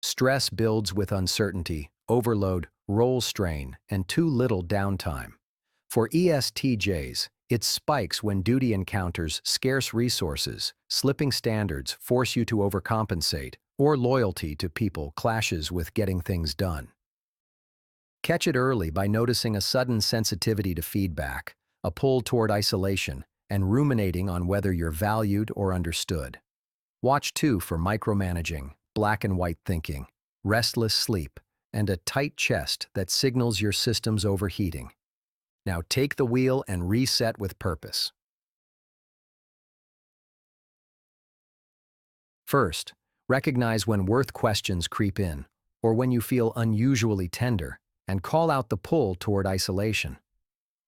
Stress builds with uncertainty, overload, role strain, and too little downtime. For ESTJs, it spikes when duty encounters scarce resources, slipping standards force you to overcompensate, or loyalty to people clashes with getting things done. Catch it early by noticing a sudden sensitivity to feedback, a pull toward isolation, and ruminating on whether you're valued or understood. Watch too for micromanaging, black and white thinking, restless sleep, and a tight chest that signals your system's overheating. Now take the wheel and reset with purpose. First, recognize when worth questions creep in, or when you feel unusually tender, and call out the pull toward isolation.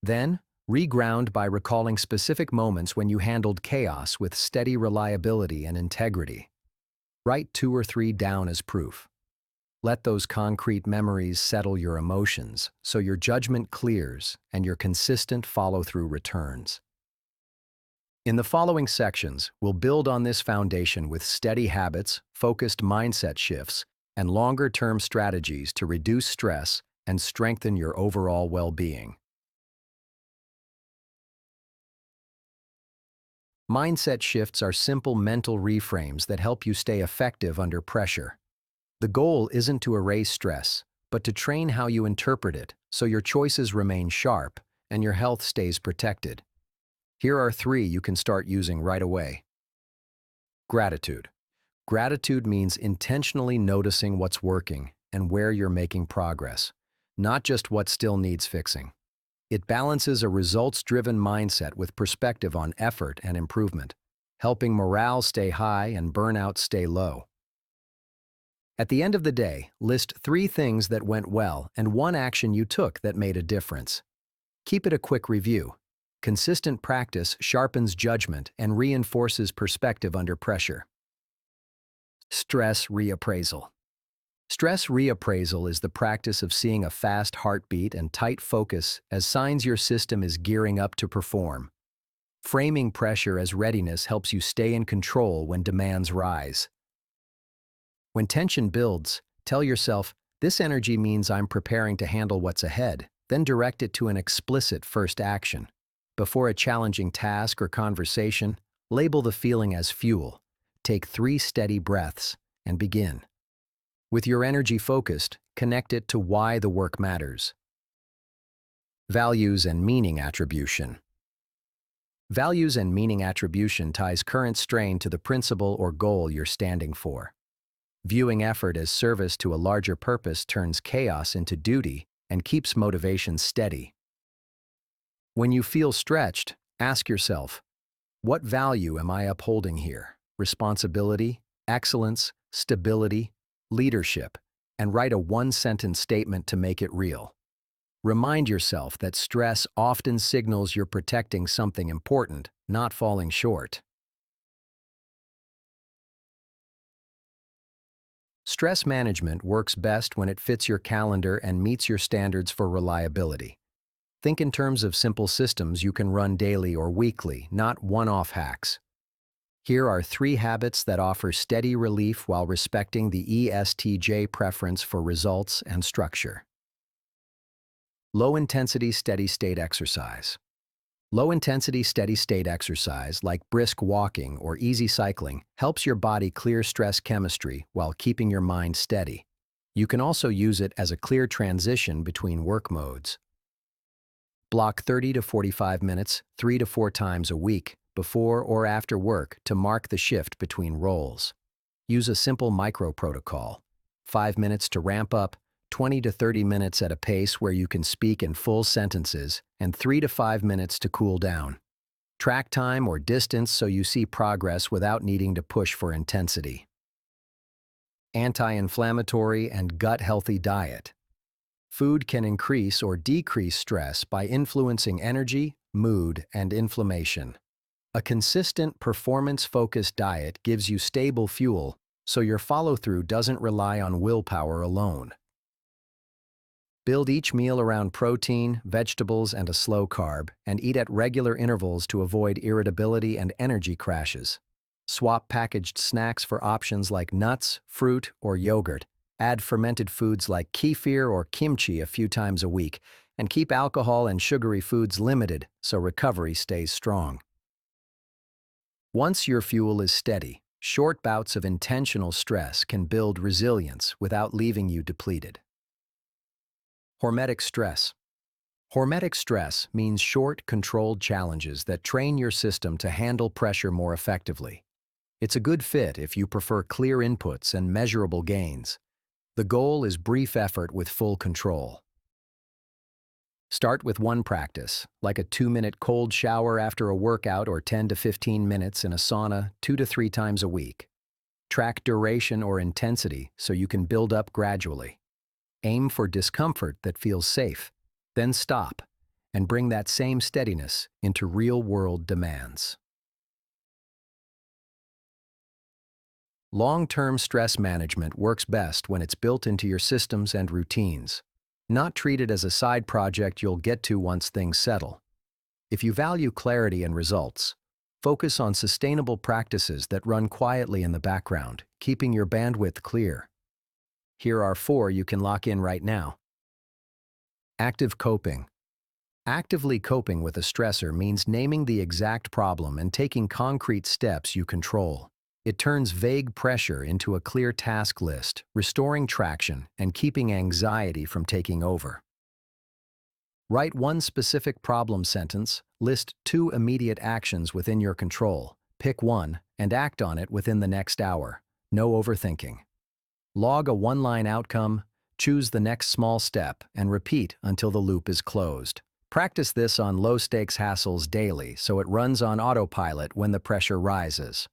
Then, reground by recalling specific moments when you handled chaos with steady reliability and integrity. Write 2 or 3 down as proof. Let those concrete memories settle your emotions so your judgment clears and your consistent follow-through returns. In the following sections, we'll build on this foundation with steady habits, focused mindset shifts, and longer-term strategies to reduce stress and strengthen your overall well-being. Mindset shifts are simple mental reframes that help you stay effective under pressure. The goal isn't to erase stress, but to train how you interpret it so your choices remain sharp and your health stays protected. Here are 3 you can start using right away. Gratitude. Gratitude means intentionally noticing what's working and where you're making progress, not just what still needs fixing. It balances a results-driven mindset with perspective on effort and improvement, helping morale stay high and burnout stay low. At the end of the day, list 3 things that went well and 1 action you took that made a difference. Keep it a quick review. Consistent practice sharpens judgment and reinforces perspective under pressure. Stress reappraisal. Stress reappraisal is the practice of seeing a fast heartbeat and tight focus as signs your system is gearing up to perform. Framing pressure as readiness helps you stay in control when demands rise. When tension builds, tell yourself, this energy means I'm preparing to handle what's ahead, then direct it to an explicit first action. Before a challenging task or conversation, label the feeling as fuel. Take 3 steady breaths and begin. With your energy focused, connect it to why the work matters. Values and meaning attribution. Values and meaning attribution ties current strain to the principle or goal you're standing for. Viewing effort as service to a larger purpose turns chaos into duty and keeps motivation steady. When you feel stretched, ask yourself, what value am I upholding here? Responsibility, excellence, stability, leadership, and write a 1-sentence statement to make it real. Remind yourself that stress often signals you're protecting something important, not falling short. Stress management works best when it fits your calendar and meets your standards for reliability. Think in terms of simple systems you can run daily or weekly, not one-off hacks. Here are 3 habits that offer steady relief while respecting the ESTJ preference for results and structure. Low-intensity steady-state exercise. Low-intensity steady-state exercise, like brisk walking or easy cycling, helps your body clear stress chemistry while keeping your mind steady. You can also use it as a clear transition between work modes. Block 30 to 45 minutes, 3 to 4 times a week, before or after work to mark the shift between roles. Use a simple micro-protocol. 5 minutes to ramp up, 20 to 30 minutes at a pace where you can speak in full sentences, and 3 to 5 minutes to cool down. Track time or distance so you see progress without needing to push for intensity. Anti-inflammatory and gut-healthy diet. Food can increase or decrease stress by influencing energy, mood, and inflammation. A consistent, performance-focused diet gives you stable fuel, so your follow-through doesn't rely on willpower alone. Build each meal around protein, vegetables, and a slow carb, and eat at regular intervals to avoid irritability and energy crashes. Swap packaged snacks for options like nuts, fruit, or yogurt, Add fermented foods like kefir or kimchi a few times a week, and keep alcohol and sugary foods limited so recovery stays strong. Once your fuel is steady, short bouts of intentional stress can build resilience without leaving you depleted. Hormetic stress. Hormetic stress means short, controlled challenges that train your system to handle pressure more effectively. It's a good fit if you prefer clear inputs and measurable gains. The goal is brief effort with full control. Start with one practice, like a 2-minute cold shower after a workout or 10 to 15 minutes in a sauna 2 to 3 times a week. Track duration or intensity so you can build up gradually. Aim for discomfort that feels safe, then stop, and bring that same steadiness into real-world demands. Long-term stress management works best when it's built into your systems and routines, not treated as a side project you'll get to once things settle. If you value clarity and results, focus on sustainable practices that run quietly in the background, keeping your bandwidth clear. Here are 4 you can lock in right now. Active coping. Actively coping with a stressor means naming the exact problem and taking concrete steps you control. It turns vague pressure into a clear task list, restoring traction and keeping anxiety from taking over. Write one specific problem sentence, list 2 immediate actions within your control, pick one, and act on it within the next hour. No overthinking. Log a 1-line outcome, choose the next small step, and repeat until the loop is closed. Practice this on low-stakes hassles daily so it runs on autopilot when the pressure rises.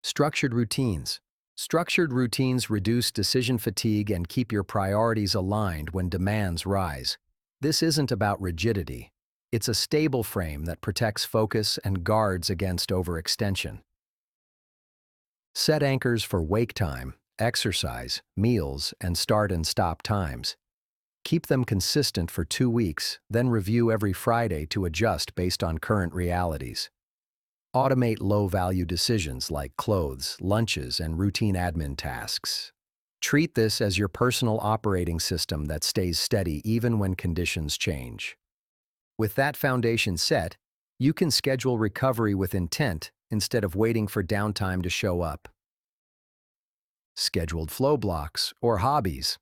Structured routines. Structured routines reduce decision fatigue and keep your priorities aligned when demands rise. This isn't about rigidity. It's a stable frame that protects focus and guards against overextension. Set anchors for wake time, exercise, meals, and start and stop times. Keep them consistent for 2 weeks, then review every Friday to adjust based on current realities. Automate low-value decisions like clothes, lunches, and routine admin tasks. Treat this as your personal operating system that stays steady even when conditions change. With that foundation set, you can schedule recovery with intent instead of waiting for downtime to show up. Scheduled flow blocks or hobbies.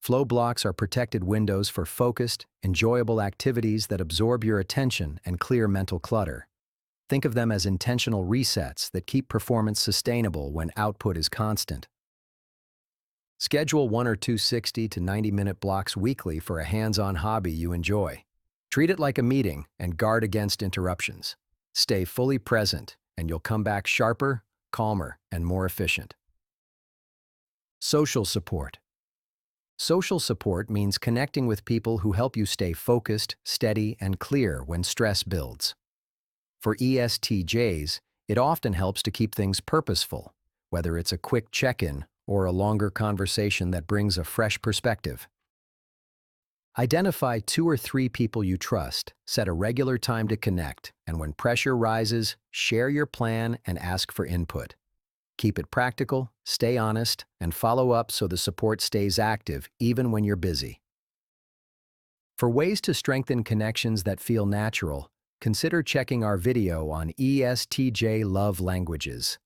Flow blocks are protected windows for focused, enjoyable activities that absorb your attention and clear mental clutter. Think of them as intentional resets that keep performance sustainable when output is constant. Schedule 1 or 2 60 to 90-minute blocks weekly for a hands-on hobby you enjoy. Treat it like a meeting and guard against interruptions. Stay fully present, and you'll come back sharper, calmer, and more efficient. Social support. Social support means connecting with people who help you stay focused, steady, and clear when stress builds. For ESTJs, it often helps to keep things purposeful, whether it's a quick check-in or a longer conversation that brings a fresh perspective. Identify 2 or 3 people you trust, set a regular time to connect, and when pressure rises, share your plan and ask for input. Keep it practical, stay honest, and follow up so the support stays active even when you're busy. For ways to strengthen connections that feel natural, consider checking our video on ESTJ love languages.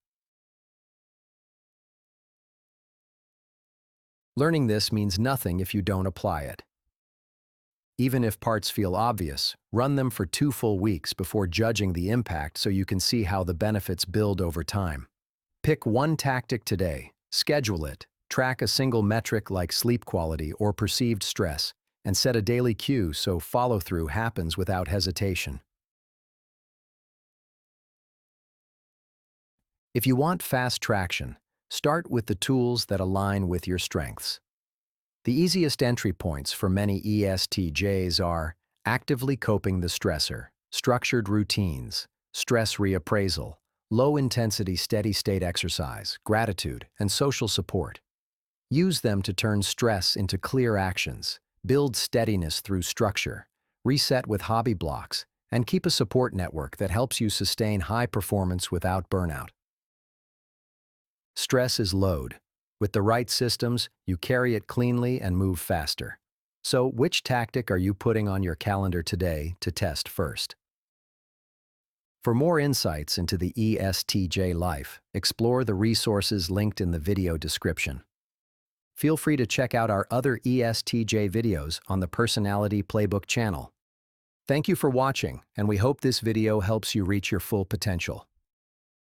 Learning this means nothing if you don't apply it. Even if parts feel obvious, run them for 2 full weeks before judging the impact so you can see how the benefits build over time. Pick one tactic today, schedule it, track a single metric like sleep quality or perceived stress, and set a daily cue so follow-through happens without hesitation. If you want fast traction, start with the tools that align with your strengths. The easiest entry points for many ESTJs are actively coping the stressor, structured routines, stress reappraisal, low-intensity steady-state exercise, gratitude, and social support. Use them to turn stress into clear actions, build steadiness through structure, reset with hobby blocks, and keep a support network that helps you sustain high performance without burnout. Stress is load. With the right systems, you carry it cleanly and move faster. So, which tactic are you putting on your calendar today to test first? For more insights into the ESTJ life, explore the resources linked in the video description. Feel free to check out our other ESTJ videos on the Personality Playbook channel. Thank you for watching, and we hope this video helps you reach your full potential.